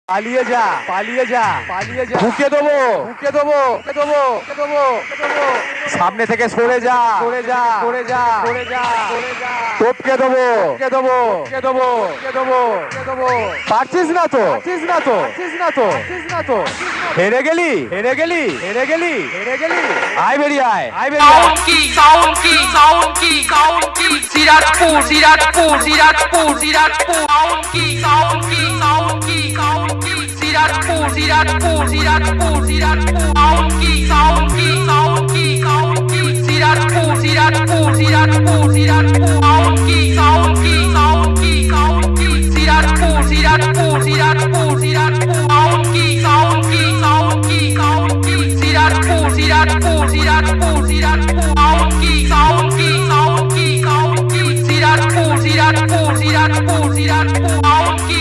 পালিয়ে যা পালিয়ে যা পালিয়ে যা ঢুকে দেবো ঢুকে দেবো ঢুকে দেবো ঢুকে দেবো ঢুকে দেবো সামনে থেকে সরে যা সরে যা সরে যা সরে যা সরে যা টপকে দেবো ঢুকে দেবো ঢুকে দেবো ঢুকে দেবো ঢুকে দেবো পারছিস না তো পারছিস না তো পারছিস না তো পারছিস না তো হেরে গেলি হেরে গেলি হেরে গেলি হেরে গেলি আয় বেরিয়ে আয় বেরিয়ে county Sirajpur Sirajpur Sirajpur Sirajpur county Sirajpur Sirajpur Sirajpur Sirajpur county Sirajpur Sirajpur Sirajpur Sirajpur county Sirajpur Sirajpur Sirajpur Sirajpur county Sirajpur Sirajpur Sirajpur Sirajpur county Sirajpur Sirajpur Sirajpur Sirajpur county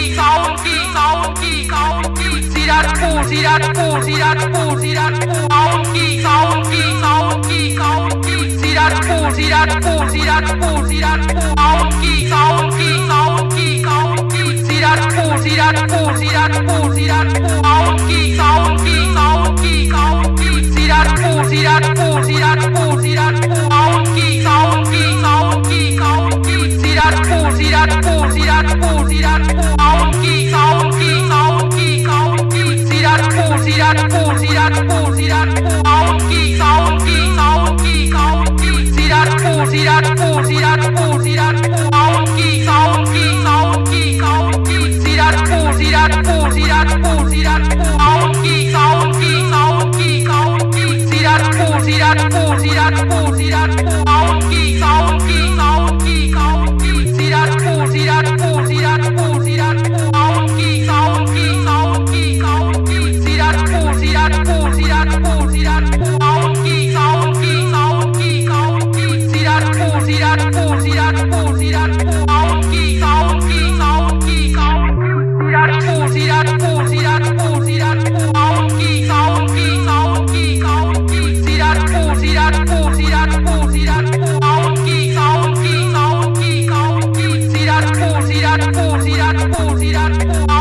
Sirajpur Sirajpur Sirajpur Sirajpur county Sirajpur Sirajpur Sirajpur Sirajpur county Sirajpur Sirajpur Sirajpur Sirajpur county Sirajpur Sirajpur Sirajpur Sirajpur county Sirajpur Sirajpur Sirajpur Sirajpur county Sirajpur Sirajpur Sirajpur Sirajpur county Sirajpur Sirajpur Sirajpur Sirajpur county Sirajpur Sirajpur Sirajpur Sirajpur county Sirajpur Sirajpur Sirajpur Sirajpur county Sirajpur Sirajpur Sirajpur Sirajpur county Sirajpur Sirajpur Sirajpur Sirajpur county Sirajpur Sirajpur Sirajpur Sirajpur county Sirajpur Sirajpur Sirajpur Sirajpur county Sirajpur Sirajpur Sirajpur Sirajpur county Sirajpur Sirajpur Sirajpur Sirajpur county Sirajpur Sirajpur Sirajpur Sirajpur county Sirajpur Sirajpur Sirajpur Sirajpur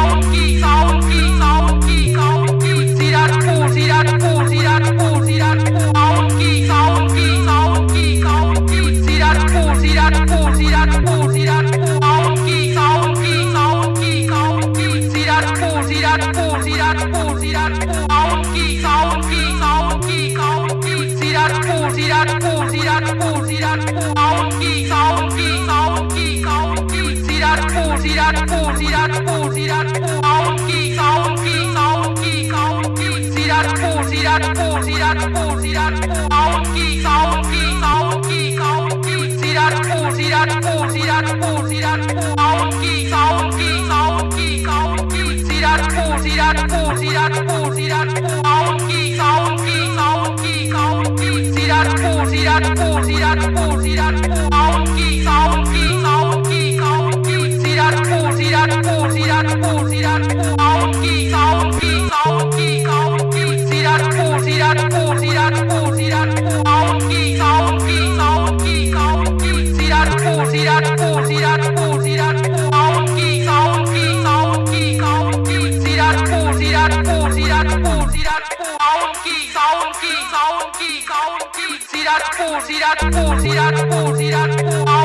county Sirajpur Sirajpur Sirajpur Sirajpur county Sirajpur Sirajpur Sirajpur Sirajpur county Sirajpur Sirajpur Sirajpur Sirajpur county Sirajpur Sirajpur Sirajpur Sirajpur county Sirajpur Sirajpur Sirajpur Sirajpur county Sirajpur Sirajpur Sirajpur Sirajpur county Sirajpur Sirajpur Sirajpur Sirajpur county Sirajpur Sirajpur Sirajpur Sirajpur county Sirajpur Sirajpur Sirajpur Sirajpur county Sirajpur Sirajpur Sirajpur Sirajpur county Sirajpur Sirajpur Sirajpur Sirajpur county Sirajpur Sirajpur Sirajpur Sirajpur